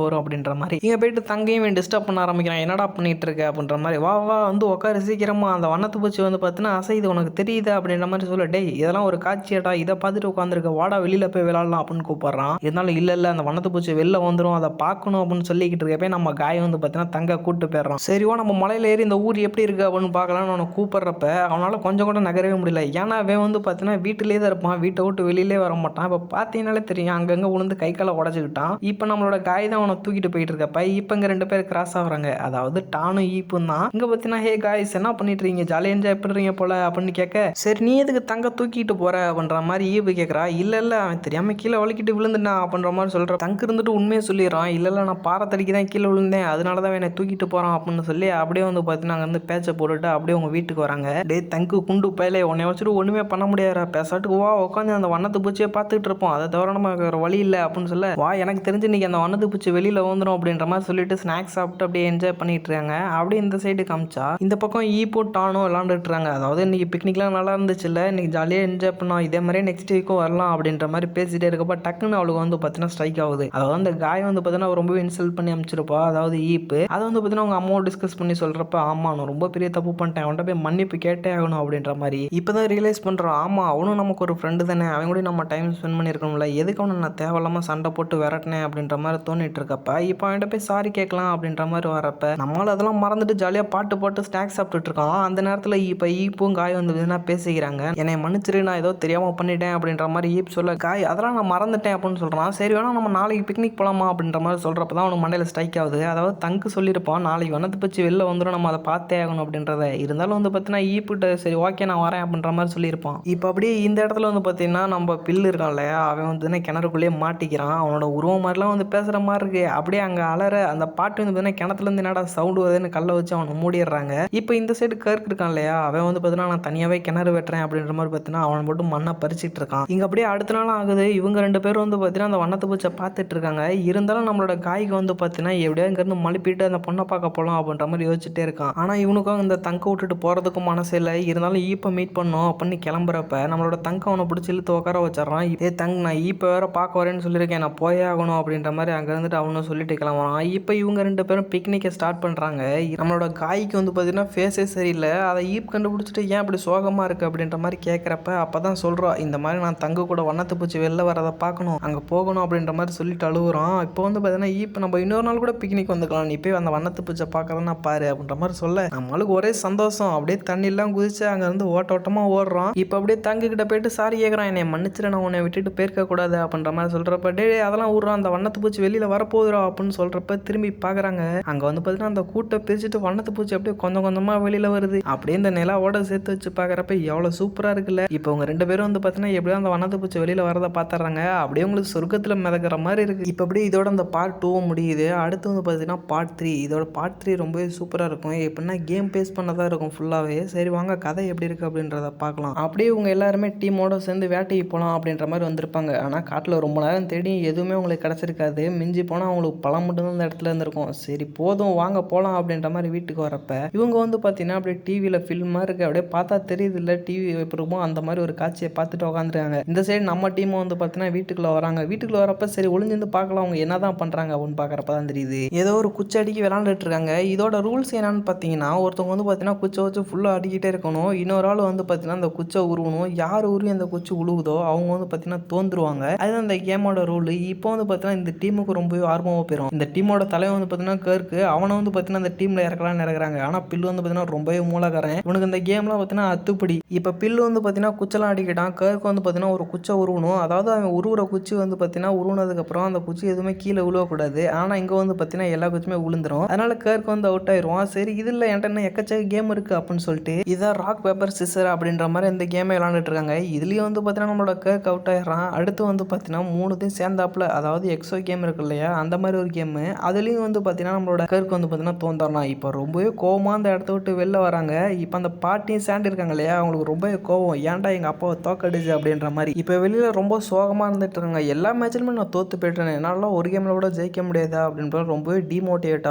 வரும் அப்படின்ற மாதிரி. இங்கே போயிட்டு தங்கையும் டிஸ்டர்ப் பண்ண ஆரம்பிக்கிறான். என்னடா பண்ணிட்டு இருக்க அப்படின்ற மாதிரி. வா வந்து உட்காரு சீக்கிரமா, அந்த வண்ணத்து பூச்சி வந்து பார்த்தீங்கன்னா அசைது உனக்கு தெரியுது அப்படின்ற மாதிரி சொல்ல. டேய் இதெல்லாம் ஒரு காட்சியாடா, இதை பார்த்துட்டு உட்காந்துருக்க, வாடா வெளியில் போய் விளாடலாம் அப்படின்னு கூப்பிட்றான். இருந்தாலும் இல்லை அந்த வண்ணத்து பூச்சி வெளில வந்துடும், அதை பார்க்கணும் அப்படின்னு சொல்லிக்கிட்டு இருக்கப்ப நம்ம காயம் வந்து பார்த்தீங்கன்னா தங்க கூப்பிட்டு போயிடுறான். சரிவா நம்ம மலையில ஏறி இந்த ஊர் எப்படி இருக்கு அப்படின்னு பார்க்கலாம்னு அவனை கூப்பிட்றப்ப அவனால் கொஞ்சம் கூட நகரவே முடியல. ஏன்னா அவன் வந்து பார்த்தீங்கன்னா வீட்டிலே தான் இருப்பான், வீட்டை விட்டு வெளியிலே வர மாட்டான். இப்போ பார்த்தீங்கன்னாலே தெரியும் அங்கங்கே விழுந்து கை காலை உடச்சிக்கிட்டான். இப்போ நம்மளோட காய் தான் அவனை தூக்கிட்டு போயிட்டு இருக்கப்ப இப்போ இங்கே 2 பேர் கிராஸ் ஆகுறாங்க. அதாவது டானும் ஈப்பும் தான். இங்கே பார்த்தீங்கன்னா ஹே காய்ஸ் என்ன பண்ணிட்டு இருக்கீங்க, ஜாலியாக என்ஜாய் பண்ணுறீங்க போல அப்படின்னு கேட்க, சரி நீ எதுக்கு தங்க தூக்கிட்டு போற அப்படின்ற மாதிரி ஈப்பு கேட்குறா. இல்லை அவன் தெரியாமல் கீழே வலிக்கிட்டு விழுந்துட்டான் அப்படின்ற மாதிரி சொல்கிற. தங்கு இருந்துட்டு உண்மையை சொல்லிடுறான். இல்லை நான் பாரத்தடிக்கு தான் கீழே விழுந்தேன், அதனால தான் என்னை தூக்கிட்டு போகிறான் அப்படின்னு சொல்லி அப்படியே வந்து பார்த்தீங்கன்னா அங்கே வந்து பேச்சை போட்டுட்டு அப்படியே உங்கள் வீட்டுக்கு வராங்க. டே தங்கு குண்டு பயிலே, உன்னை வச்சுட்டு ஒன்றுமே பண்ண முடியாதா, பேசாட்டுக்கு வா உட்காந்து அந்த வண்ணத்து பூச்சியை பார்த்துட்டு இருப்போம், அதை தவிர நமக்கு வேறு வழி இல்லை அப்படின்னு சொல்ல, வா எனக்கு தெரிஞ்சு இன்னைக்கு அந்த வண்ணத்து பூச்சி வெளியில் வந்துடும் அப்படின்ற மாதிரி சொல்லிட்டு ஸ்நாக்ஸ் சாப்பிட்டு அப்படியே என்ஜாய் பண்ணிட்டு இருக்காங்க. அப்படியே இந்த சைடு காமிச்சா இந்த பக்கம் ஈப்போ டானும் விளாண்டுட்டு இருக்காங்க. அதாவது இன்னைக்கு பிக்னிக்லாம் நல்லா இருந்துச்சு இல்லை, இன்னைக்கு ஜாலியாக என்ஜாய் பண்ணோம், இதே மாதிரியே நெக்ஸ்ட் வீக்கும் வரலாம் அப்படின்ற மாதிரி பேசிட்டே இருக்கப்ப டக்குன்னு அவளுக்கு வந்து பார்த்தீங்கன்னா ஸ்ட்ரைக் ஆகுது. அதாவது அந்த காய் வந்து பார்த்தீங்கன்னா ரொம்பவே இன்சல்ட் பண்ணி அமைச்சிருப்பா, அதாவது ஈப்பு. அதை வந்து பார்த்தீங்கன்னா அவங்க அம்மாவை டிஸ்கஸ் பண்ணி சொல்கிறப்ப, ஆமாம் நான் ரொம்ப பெரிய தப்பு பண்ணிட்டேன், அவன்கிட்ட போய் மன்னிப்பு கேட்டே ஆகணும் அப்படின்ற மாதிரி. இப்போ தான் ரியலைஸ் பண்ணுறோம், ஆமாம் அவனும் நமக்கு ஒரு ஃப்ரெண்டு தானே, அவன் கூட நம்ம டைம் ஸ்பெண்ட் பண்ணியிருக்கணும்ல, எதுக்கு அவனை நான் தேவையில்லாமல் சண்டை போட்டு விரட்டினேன் அப்படின்ற மாதிரி தோணிட்டு இருக்கப்ப இப்போ அவன்கிட்ட போய் சாரி கேட்கலாம் அப்படின்ற மாதிரி வரப்ப நம்மளால அதெல்லாம் மறந்துட்டு ஜாலியாக பாட்டு ஸ்நாக்ஸ் சாப்பிட்டுட்டு இருக்கோம். அந்த நேரத்தில் இப்போ ஈப்பும் காய் வந்து பார்த்தீங்கன்னா பேசிக்கிறாங்க. என்னை மன்னிச்சிரு, நான் ஏதோ தெரியாமல் பண்ணிட்டேன் அப்படின்ற மாதிரி ஈப் சொல்ல, காய் அதெல்லாம் நான் மறந்துட்டேன் அப்படின்னு சொல்கிறான். சரி வேணா நம்ம நாளைக்கு பிக்னிக் போகலாமா அப்படின்ற மாதிரி சொல்கிறப்ப தான் அவனுக்கு மண்டையில் ஸ்ட்ரைக் ஆகுது. அதாவது தங்கு சொல்லியிருப்பான் நாளைக்கு வனத்தை பற்றி வெளில வந்துடும், நம்ம அதை பார்த்தே ஆகணும் அப்படின்றத. இருந்தாலும் வந்து பார்த்தீங்கன்னா ஈப்பிட்ட சரி ஓகே நான் வரேன் அப்படின்ற மாதிரி சொல்லியிருப்பான். இப்போ அப்படியே இந்த இடத்துல வந்து பார்த்தீங்கன்னா நம்ம பில்லு இருக்கான் இல்லையா, அவன் வந்து கிணறுக்குள்ளேயே மாட்டிக்கிறான். அவனோட உருவம் மாதிரிலாம் வந்து பேசுகிற மாதிரி இருக்கு. அப்படியே அங்கே அலற அந்த பாட்டு வந்து பார்த்தீங்கன்னா கிணத்துலேருந்து என்னடா சவுண்டு வருதுன்னு கல்லை வச்சு அவனை மூடிடுறாங்க. இப்போ இந்த சைடு கர்க் இருக்கான் இல்லையா, அவன் வந்து பார்த்தீங்கன்னா நான் தனியாகவே கிணறு வெட்டுறேன் அப்படின்ற மாதிரி பார்த்தீங்கன்னா அவனை மட்டும் மண்ணை பறிச்சிட்டு இருக்கான். இங்கே அப்படியே அடுத்த நாள் ஆகுது. இவங்க 2 பேரும் வந்து பார்த்தீங்கன்னா அந்த வண்ணத்து பூச்சை பார்த்துட்டு இருக்காங்க. இருந்தாலும் நம்மளோட காய்க்கு வந்து பார்த்தீங்கன்னா எப்படியா இங்கேருந்து மழுப்பிட்டு அந்த பொண்ணை பார்க்க போகலாம் அப்படின்ற மாதிரி யோசிச்சுட்டே இருக்கான். ஆனால் இவனுக்கும் இந்த தங்க விட்டுட்டு போகிறதுக்கும் மனசு இல்லை. இருந்தாலும் ஈப்பை மீட் பண்ணோம் அப்படின்னு கிளம்புறப்ப நம்மளோட தங்க அவனை பிடிச்சி இழுத்து உட்கார வச்சிடறான். இதே தங்க நான் ஈப்பை வேற பார்க்க வரேன்னு சொல்லியிருக்கேன், நான் போயே ஆகணும் அப்படின்ற மாதிரி அங்கே இருந்துட்டு அவனும் சொல்லிட்டு கிளம்புறான். இப்போ இவங்க 2 பேரும் பிக்னிக்கை ஸ்டார்ட் பண்ணுறாங்க. நம்மளோட காய்க்கு வந்து பார்த்தீங்கன்னா ஃபேஸே சரியில்லை. அதை ஈப் கண்டுபிடிச்சிட்டு ஏன் அப்படி சோகமாக இருக்குது அப்படின்ற மாதிரி கேட்குறப்ப அப்போ தான் சொல்கிறான், இந்த மாதிரி நான் தங்க கூட வண்ணத்து பூச்சி வெளில வரதை பார்க்கணும், அங்கே போகணும் அப்படின்ற மாதிரி சொல்லிட்டு அழுகுறான். இப்போ வந்து பார்த்தீங்கன்னா ஈப் நம்ம இன்னொரு நாள் கூட பிக்னிக் வந்துக்கலாம், நீ போய் அந்த வண்ணத்து பூச்சை பார்க்கறதுனா பாரு அப்படின்ற மாதிரி சொல்ல நம்மளுக்கு ஒரே சந்தோஷம். அப்படியே தண்ணியெல்லாம் குதிச்சு அங்கே இருந்து ஓட்டமாக ஓடுறான். இப்போ அப்படியே தங்கிக்கிட்ட போயிட்டு சாரி கேட்குறான், என்னை மன்னிச்சிட, நான் உன்னை விட்டுட்டு போயிருக்க கூடாது அப்படின்ற மாதிரி சொல்கிறப்ப டே அதெல்லாம் விட்றான், அந்த வண்ணத்து பூச்சி வெளியில் வரப்போகுதுரா அப்படின்னு சொல்கிறப்ப திரும்பி பார்க்குறாங்க. அங்கே வந்து பார்த்தீங்கன்னா அந்த கூட்டை பிரிச்சுட்டு வண்ணத்து பூச்சி அப்படியே கொஞ்சம் கொஞ்சமாக வெளியில் வருது. அப்படியே இந்த நிலாவோட சேர்த்து வச்சு பார்க்குறப்ப எவ்வளோ சூப்பராக இருக்குல்ல. இப்போ அவங்க 2 பேரும் வந்து பார்த்தீங்கன்னா எப்படியோ அந்த வண்ணத்து பூச்சி வெளியில் வரதை பார்த்துறாங்க. அப்படியே உங்களுக்கு சொர்க்கத்தில் மிதக்கிற மாதிரி இருக்குது. இப்போ அப்படியே இதோட அந்த பார்ட் 2 முடியுது. அடுத்து வந்து பார்த்தீங்கன்னா பார்ட் 3. இதோட பார்ட் 3 ரொம்பவே சூப்பராக இருக்கும். எப்படின்னா கேம் பேஸ் பண்ணதாக இருக்கும் ஃபுல்லாகவே. சரி வாங்க கதை எப்படி இருக்குது அப்படின்றத பார்க்கலாம். அப்படியே இவங்க எல்லாருமே டீமோட சேர்ந்து வேட்டைக்கு போகலாம் அப்படின்ற மாதிரி வந்திருப்பாங்க. ஆனால் காட்டில் ரொம்ப நேரம் தேடி எதுவுமே உங்களுக்கு கிடச்சிருக்காது. மிஞ்சி போனால் அவங்களுக்கு பழம் மட்டும்தான் அந்த இடத்துல இருந்திருக்கும். சரி போதும் வாங்க போகலாம் அப்படின்ற மாதிரி வீட்டுக்கு வரப்ப இவங்க வந்து பார்த்தீங்கன்னா அப்படியே டிவியில் ஃபில்மாக இருக்குது. அப்படியே பார்த்தா தெரியுது இல்லை டிவி எப்படி இருக்குமோ அந்த மாதிரி ஒரு காட்சியை பார்த்துட்டு உட்காந்துருக்காங்க. இந்த சைடு நம்ம டீமை வந்து பார்த்தீங்கன்னா வீட்டுக்குள்ளே வராங்க. வீட்டுக்குள்ளே வரப்ப சரி ஒளிஞ்சிருந்து பார்க்கலாம் அவங்க என்ன தான் பண்ணுறாங்க அப்படின்னு பார்க்குறப்ப தான் தெரியுது ஏதோ ஒரு குச்சி அடிக்கி விளாண்டுட்டு இருக்காங்க. இதோட ரூல்ஸ் என்னன்னு பார்த்தீங்கன்னா ஒருத்தவங்க வந்து பார்த்தீங்கன்னா குச்சை வச்சு ஃபுல்லாக அடிக்கிட்டே இருக்கணும். இன்னொரு ஆள் வந்து பார்த்தீங்கன்னா அந்த குச்சை உருவணும். யார் உருவி அந்த குச்சி உழுவுதோ அவங்க வந்து பார்த்தீங்கன்னா தோந்துருவாங்க. அதுதான் அந்த கேமோட ரூல். இப்போ வந்து பார்த்தீங்கன்னா இந்த டீமுக்கு ரொம்பவே ஆர்வமாக போயிடும். இந்த டீமோட தலைவன் வந்து பார்த்தீங்கன்னா கர்க்கு, அவனை வந்து பார்த்தீங்கன்னா அந்த டீமில் இறக்கலாம்னு இறக்குறாங்க. ஆனால் பில்லு வந்து பார்த்தீங்கன்னா ரொம்பவே மூலக்காரன். இவனுக்கு இந்த கேம்லாம் பார்த்தீங்கன்னா அத்துப்படி. இப்போ பில்லு வந்து பார்த்தீங்கன்னா குச்செல்லாம் அடிக்கிட்டான். கர்க்கு வந்து பார்த்தீங்கன்னா ஒரு குச்சை உருவணும். அதாவது அவன் உருவுற குச்சி வந்து பார்த்தீங்கன்னா உருவுனதுக்கப்புறம் அந்த குச்சி எதுவுமே கீழே விழுவக்கூடாது. ஆனால் இங்கே வந்து பார்த்தீங்கன்னா எல்லா குச்சியுமே விழுந்துரும். அதனால கர்க்கு வந்து அவுட் ஆயிடுவான். சரி இதில் என்கிட்ட எக்கச்சக்க கேம் இருக்குது அப்படின்னு சொல்லிட்டு இதான் ராக் பேப்பர் சிசர் அப்படின்ற மாதிரி இந்த கேமை விளாண்டுட்டு இருக்காங்க. இதுலேயும் வந்து பார்த்தீங்கன்னா நம்மளோட கர்க் அவுட் ஆயிடுறான். அடுத்து வந்து பார்த்தீங்கன்னா 3த்தையும் சேர்ந்தாப்புல அதாவது எக்ஸோ கேம் இருக்கு இல்லையா அந்த மாதிரி ஒரு கேமு. அதுலேயும் வந்து பார்த்தீங்கன்னா நம்மளோட கர்க் வந்து பார்த்தீங்கன்னா தோந்தரலாம். இப்போ ரொம்பவே கோவமாக அந்த இடத்த விட்டு வெளில வராங்க. இப்போ அந்த பாட்டியும் சேண்ட் இருக்காங்க இல்லையா அவங்களுக்கு ரொம்பவே கோவம், ஏன்டா எங்கள் அப்பாவை தோக்கடிச்சு அப்படின்ற மாதிரி. இப்போ வெளியில் ரொம்ப சோகமாக இருந்துட்டு இருக்காங்க. எல்லா மேட்ச்லையுமே நான் தோற்று போயிட்டேன், என்னாலலாம் ஒரு கேமில் கூட ஜெயிக்க முடியாதா அப்படின்னு ரொம்பவே டிமோட்டிவேட்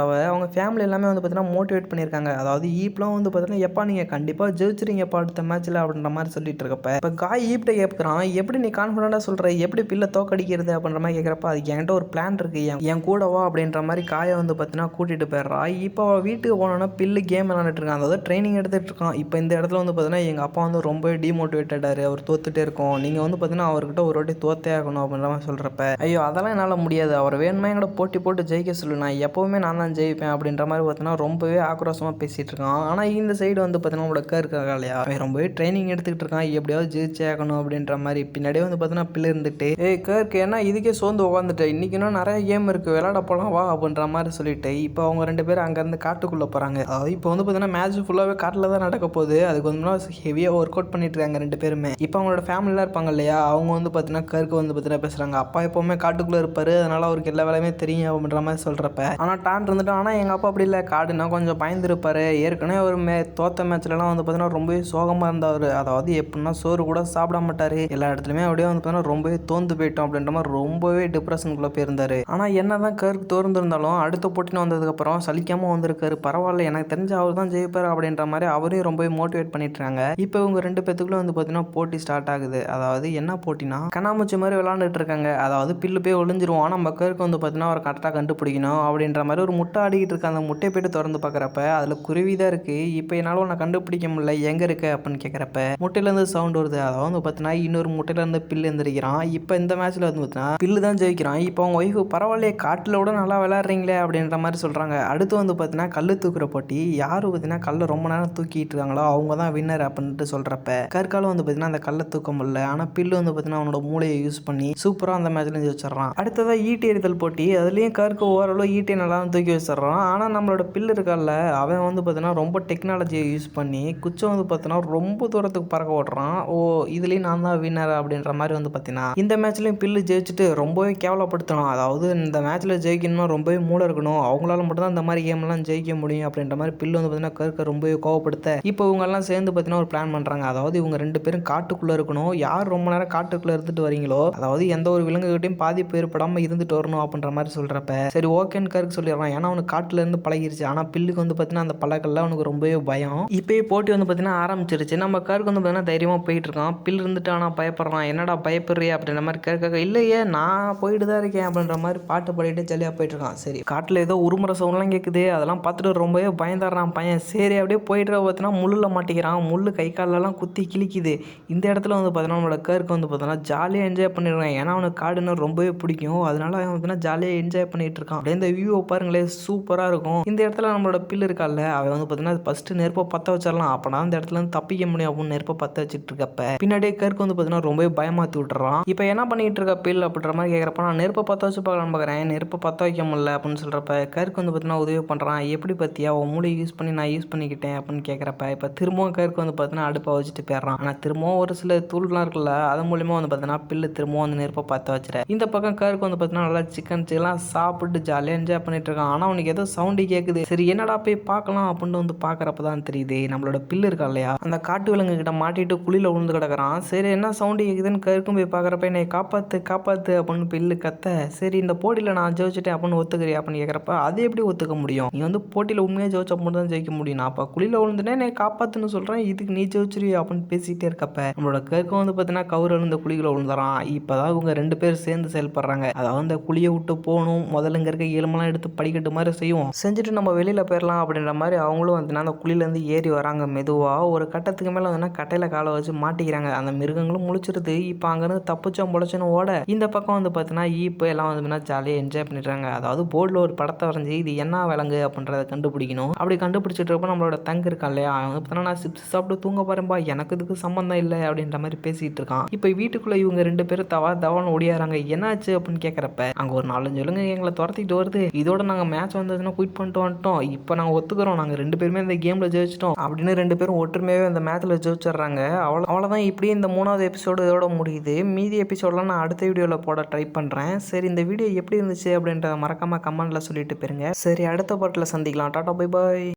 அவங்க ஃபேமிலி எல்லாமே வந்து பார்த்தீங்கன்னா மோட்டிவேட் பண்ணியிருக்காங்க. அதாவது ஈப்லாம் வந்து பார்த்தீங்கன்னா எப்பா நீங்கள் கண்டிப்பாக ஜெயிச்சிருங்கப்பா அடுத்த மேட்ச்சில் அப்படின்ற மாதிரி சொல்லிட்டு இருக்கப்ப இப்போ காய் ஈப்ட கேட்குறான், எப்படி நீ கான்ஃபிடண்டாக சொல்கிற, எப்படி பில்லை தோக்கடிக்கிறது அப்படின்ற மாதிரி கேட்குறப்ப அதுக்கு என்கிட்ட ஒரு பிளான் இருக்குது, என் கூடவா அப்படின்ற மாதிரி காயை வந்து பார்த்தீங்கன்னா கூட்டிகிட்டு போயிடுறா. இப்போ வீட்டுக்கு போனோன்னா பில்லு கேம் விளாண்டுட்டு இருக்கான், அதாவது ட்ரைனிங் எடுத்துகிட்டு இருக்கான். இப்போ இந்த இடத்துல வந்து பார்த்தீங்கன்னா எங்கள் அப்பா வந்து ரொம்ப டிமோட்டிவேட்டடாரு, அவர் தோத்துட்டே இருக்கோம், நீங்கள் வந்து பார்த்தீங்கன்னா அவர்கிட்ட ஒரு வாட்டி தோத்தே ஆகணும் அப்படின்ற மாதிரி சொல்கிறப்ப ஐயோ அதெல்லாம் என்னால் முடியாது, அவர் வேணுமே எங்கூட போட்டி போட்டு ஜெயிக்க சொல்லு, நான் எப்போவுமே நான் தான் ஜெயிப்பேன் அப்படின்ற மாதிரி பார்த்தீங்கன்னா ரொம்பவே ஆக்ரோஷமாக பேசிகிட்டு இருக்கான். ஆனால் இந்த சைடு வந்து பார்த்தீங்கன்னா உடக்க இருக்காங்க இல்லையா, அவன் ரொம்பவே ட்ரைனிங் எடுத்துக்கிட்டு இருக்கான், எப்படியாவது ஜெயிச்சே ஆகணும் அப்படின்ற மாதிரி. பின்னாடியே வந்து பார்த்தீங்கன்னா பிள்ளை இருந்துட்டு கேர்க்கு ஏன்னா இதுக்கே சோர்ந்து உட்காந்துட்டேன், இன்றைக்கி இன்னும் நிறைய கேம் இருக்குது விளையாட போகலாம் வா அப்படின்ற மாதிரி சொல்லிட்டு இப்போ அவங்க 2 பேரும் அங்கேருந்து காட்டுக்குள்ளே போகிறாங்க. அதாவது இப்போ வந்து பார்த்தீங்கன்னா மேட்ச் ஃபுல்லாகவே காட்டில் தான் நடக்க போகுது. அதுக்கு வந்து ஹெவியாக ஒர்க் அவுட் பண்ணிட்டு இருக்காங்க 2 பேருமே. இப்போ அவங்களோட ஃபேமிலிலாம் இருப்பாங்க இல்லையா, அவங்க வந்து பார்த்தீங்கன்னா கருக்கு வந்து பார்த்தீங்கன்னா பேசுகிறாங்க, அப்பா எப்போவுமே காட்டுக்குள்ளே இருப்பார், அதனால் அவருக்கு எல்லா வேலையுமே தெரியும் அப்படின்ற மாதிரி சொல்கிறப்ப ஆனால் டான் இருந்துட்டு ஆனால் எங்கள் அப்பா அப்படி இல்லை, காடுனா கொஞ்சம் பயந்துருப்பார், ஏற்கனவே அவர் தோத்த மேட்ச்லலாம் வந்து பார்த்தீங்கன்னா ரொம்பவே சோகமாக இருந்தவர், அதாவது எப்படின்னா சோறு கூட சாப்பிட மாட்டார், எல்லா இடத்துலையுமே அப்படியே வந்து பார்த்தீங்கன்னா ரொம்பவே தோந்து போயிட்டோம் அப்படின்ற மாதிரி ரொம்பவே டிப்ரெஷனுக்குள்ளே போயிருந்தார். ஆனால் என்ன தான் கருக்கு தோர்ந்துருந்தாலும் அடுத்த போட்டின்னு வந்ததுக்கப்புறம் சலிக்காமல் வந்திருக்காரு, பரவாயில்ல எனக்கு தெரிஞ்ச அவர் தான் ஜெயிப்பார் அப்படின்ற மாதிரி அவரையும் ரொம்பவே மோட்டிவேட் பண்ணிட்டுருக்காங்க. இப்போ இவங்க 2 பேத்துக்குள்ள வந்து பார்த்தீங்கன்னா போட்டி ஸ்டார்ட் ஆகுது. அதாவது என்ன போட்டினா கண்ணாமூச்சி மாதிரி விளாண்டுட்டு இருக்காங்க. அதாவது பில்லு போய் ஒளிஞ்சிருவோம், ஆனால் மக்களுக்கு வந்து பார்த்தீங்கன்னா அவர் கரெக்டாக கண்டுபிடிக்கணும் அப்படின்ற மாதிரி ஒரு முட்டை ஆடிக்கிட்டு இருக்க. அந்த முட்டையை போய்ட்டு திறந்து பார்க்குறப்ப அதில் குருவி தான் இருக்குது. இப்போ என்னால் உன்னை கண்டுபிடிக்க முடியல, எங்கே இருக்கு அப்படின்னு கேட்குறப்ப முட்டையிலேருந்து சவுண்ட் வருது. அதாவது வந்து பார்த்தீங்கன்னா இன்னொரு முட்டையிலேருந்து பில்லு எந்திரிக்கிறான். இப்போ இந்த மேட்ச்சில் வந்து பார்த்தீங்கன்னா பில்லு தான் ஜெயிக்கிறான். இப்போ அவங்க ஒய்ஃபு பரவாயில்லையே காட்டில் விட நல்லா விளையாடுறீங்களே அப்படின்ற மாதிரி சொல்கிறாங்க. அடுத்து வந்து பார்த்தீங்கன்னா கல் தூக்குற போட்டி, யார் பார்த்தீங்கன்னா கல்லை ரொம்ப நேரம் தூக்கிட்டு இருக்காங்களோ அவங்க தான் வின்னர் அப்படின்ட்டு சொல்கிறப்ப கற்காலம் வந்து பார்த்தீங்கன்னா அந்த கல்லை தூக்க முடியல, ஆனால் பில்லு வந்து பார்த்தீங்கன்னா அவனோட மூளையை யூஸ் பண்ணி சூப்பராக அந்த மேட்ச்ல ஜெயிச்சிடறான். அடுத்ததாக ஈட்டி எறிதல் போட்டி, அதுலேயும் கருக்கு ஓரளவு ஈட்டி நல்லா தூக்கி வச்சிடறான். ஆனால் நம்மளோட பில்லு இருக்கால அவன் வந்து பார்த்தீங்கன்னா ரொம்ப டெக்னாலஜியை யூஸ் பண்ணி குச்சம் வந்து பார்த்தீங்கன்னா ரொம்ப தூரத்துக்கு பறக்க ஓடுறான். ஓ இதுலேயும் நான் தான் வின்னர் அப்படின்ற மாதிரி வந்து பார்த்தீங்கன்னா இந்த மேட்ச்லேயும் பில்லு ஜெயிச்சுட்டு ரொம்பவே கேவலப்படுத்தணும். அதாவது இந்த மேட்ச்சில் ஜெயிக்கணும்னா ரொம்பவே மூளை இருக்கணும், அவங்களால மட்டும் தான் இந்த மாதிரி கேம்லாம் ஜெயிக்க முடியும் அப்படின்ற மாதிரி பில்லு வந்து பார்த்தீங்கன்னா கருக்க ரொம்பவே கோவப்படுத்த இப்போ இவங்கெல்லாம் சேர்ந்து பார்த்தீங்கன்னா ஒரு பிளான் பண்ணுறாங்க. அதாவது இவங்க 2 பேரும் காட்டுக்குள்ளே இருக்கணும், யார் ரொம்ப நேரம் காட்டுக்குள்ளே இருந்துட்டு வரீங்களோ அதாவது எந்த ஒரு விலங்குகிட்டையும் பாதிப்பு ஏற்படாமல் இருந்துட்டு வரணும் அப்படின்ற மாதிரி சொல்கிறப்ப சரி ஓகேன்னு கருக்கு சொல்லிடுறான். ஏன்னா அவனுக்கு காட்டில் இருந்து பழகிருச்சு. ஆனால் பில்லுக்கு வந்து பார்த்தீங்கன்னா அந்த பழக்கெல்லாம் அவனுக்கு ரொம்பவே பயம். இப்போயே போட்டி வந்து பார்த்தீங்கன்னா ஆரம்பிச்சிருச்சு. நம்ம கருக்கு வந்து பார்த்தீங்கன்னா தைரியமாக போயிட்டு இருக்கான், பில் இருந்துட்டு ஆனால் பயப்படுறான். என்னடா பயப்படுறியா அப்படின்ற மாதிரி கருக்க இல்லையே நான் போயிட்டு தான் இருக்கேன் அப்படின்ற மாதிரி பாட்டு பாடிட்டு ஜாலியாக போயிட்டு இருக்கான். சரி காட்டில் ஏதோ உருமுறை சவுண்ட்லாம் கேட்குது, அதெல்லாம் பார்த்துட்டு ரொம்பவே பயந்துடுறான் பையன். சரி அப்படியே போயிட்டு பார்த்தீங்கன்னா முள்ளில் மாட்டிக்கிறான், முள் கை காலெல்லாம் குத்தி கிழிக்குது. இந்த இடத்துல வந்து பார்த்தீங்கன்னா நம்மளோட கருக்கு வந்து பார்த்தீங்கன்னா ஜாலியாக என்ஜாய் பண்ணிடுறான். ஏன்னா அவனுக்கு காடுன்னு ரொம்பவே பிடிக்கும், அதனால அவன் பார்த்தீங்கன்னா ஜாலியாக என்ஜாய் பண்ணிட்டு இருக்கான். அப்படியே இந்த வியூவை பாருங்களேன் சூப்பராக இருக்கும். இந்த இடத்துல நம்மளோட பில்லு இருக்கால அவன் வந்து பார்த்தீங்கன்னா ஃபஸ்ட்டு நெருப்பை பற்ற வச்சிடலாம், அப்போனா அந்த இடத்துல இருந்து தப்பிக்க முடியும் அப்படின்னு நெருப்பை பற்ற வச்சுட்டு இருக்கப்ப பின்னாடியே கருக்கு வந்து பார்த்தீங்கன்னா ரொம்பவே பயமாற்றி விட்டுறான். இப்போ என்ன பண்ணிட்டு இருக்க பில் அப்படின்ற மாதிரி கேட்குறப்ப நான் நெருப்பை பற்ற வச்சு பார்க்கலான்னு பார்க்குறேன், நெருப்பை பற்ற வைக்க முடியல அப்படின்னு சொல்கிறப்ப கருக்கு வந்து பார்த்தீங்கன்னா உதவி பண்ணுறான். எப்படி பற்றியா உன் மூளை யூஸ் பண்ணி நான் யூஸ் பண்ணிக்கிட்டேன் அப்படின்னு கேட்குறப்ப இப்போ திரும்பவும் கருக்கு வந்து பார்த்தீங்கன்னா அடுப்பை வச்சுட்டு போயிடுறான். ஆனால் திரும்பவும் ஒரு சில தூள்லாம் இருக்குல்ல அது மூலியமாக வந்து பார்த்தீங்கன்னா பில்லு திரும்பவும் அந்த நெருப்பை பற்ற வச்சுற. இந்த பக்கம் கருக்கு வந்து பார்த்தீங்கன்னா நல்லா சிக்கன்லாம் சாப்பிட்டு ஜாலியாக என்ஜாய் பண்ணிட்டு இருக்கான். ஆனால் அவனுக்கு ஏதோ சவுண்டு கேட்குது. சரி என்னடா போய் பார்க்கலாம் அப்படின்னு வந்து பார்க்குறப்ப தான் தெரியுது நம்மளோட பில்லு இருக்கா இல்லையா அந்த காட்டு விலங்கு கிட்ட மாட்டிட்டு குழியில் விழுந்து கிடக்குறான். சரி என்ன சவுண்டு கேட்குதுன்னு கருக்கும் போய் பார்க்குறப்ப என்னை காப்பாற்று காப்பாற்று அப்படின்னு பில்லு கத்த. சரி இந்த போட்டியில் நான் ஜெயிச்சிட்டேன் அப்படின்னு ஒத்துக்கிறியா அப்படின்னு கேட்குறப்ப அது எப்படி ஒத்துக்க முடியும், நீ வந்து போட்டியில் உண்மையாக ஜெயிச்சா மட்டும் தான் ஜெயிக்க முடியும், நான் அப்போ குழியில் விழுந்துட்டேன் என்னை காப்பாற்றுன்னு சொல்கிறேன், இதுக்கு நீ ஜெயிச்சிருவியா அப்படின்னு பேசிகிட்டே இருக்கப்ப நம்மளோட கருக்கும் வந்து பார்த்தீங்கன்னா கவுரு இந்த குழிகளை விழுந்துறான். இப்போ தான் இவங்க 2 பேர் சேர்ந்து செயல்படுறாங்க. அதாவது அந்த குழியை விட்டு போகணும், முதல்ல இங்கே இருக்க எலும்பெல்லாம் எடுத்து படிக்கட்டு மாதிரி செய்வோம், செஞ்சுட்டு நம்ம வெளியில் போயிடலாம் அப்படின்ற மாதிரி அவங்களும் வந்து அந்த குழியிலேருந்து ஏறி வராங்க. மெதுவாக ஒரு கட்டத்துக்கு மேலே வந்து கட்டையில் காலை வச்சு மாட்டிக்கிறாங்க. அந்த மிருகங்களும் முழிச்சிருது. இப்போ அங்கேருந்து தப்பிச்சோம் பொழைச்சோன்னு ஓட இந்த பக்கம் வந்து பார்த்தீங்கன்னா இப்போ எல்லாம் வந்து ஜாலியாக என்ஜாய் பண்ணிடுறாங்க. அதாவது போர்டில் ஒரு படத்தை வரைஞ்சி இது என்ன விலங்கு அப்படின்றத கண்டுபிடிக்கணும். அப்படி கண்டுபிடிச்சிட்டு இருப்போம் நம்மளோட தங்க இருக்கான் இல்லையா அவன் பார்த்தீங்கன்னா நான் சிப்ஸ் சாப்பிட்டு தூங்க பாருப்பா எனக்கு இதுக்கு சம்மந்தம் இல்லை அப்படின்ற மாதிரி பேசிகிட்டு இருக்கான். இப்போ வீட்டுக்குள்ளே இவங்க 2 பேரும் தவான்னு ஓடியாராங்க. என்னாச்சு அப்படின்னு கேட்குறப்ப அங்கே ஒரு 4-5 விலங்கு எங்களை துரத்திட்டு வருது, இதோட நாங்கள் மேட்ச் வந்ததுன்னா குயிட் பண்ணிட்டு வந்துட்டோம், இப்போ நாங்கள் ஒத்துக்கிறோம், நாங்கள் 2 பேருமே இந்த கேமில் ஜெயிச்சிட்டோம் அப்படின்னு 2 பேரும் ஒற்றுமையாகவே அந்த மேட்ச்சில் ஜெயிச்சிடுறாங்க. அவ்வளோதான். இப்படியே இந்த 3வது எபிசோடு இதோட முடியுது. மீதி எபிசோடெலாம் நான் அடுத்த வீடியோவில் போட ட்ரை பண்ணுறேன். சரி இந்த வீடியோ எப்படி இருந்துச்சு அப்படின்றத மறக்காமல் கமெண்ட்டில் சொல்லிட்டு போயிருங்க. சரி அடுத்த பாட்டில் சந்திக்கலாம். Tata bye bye.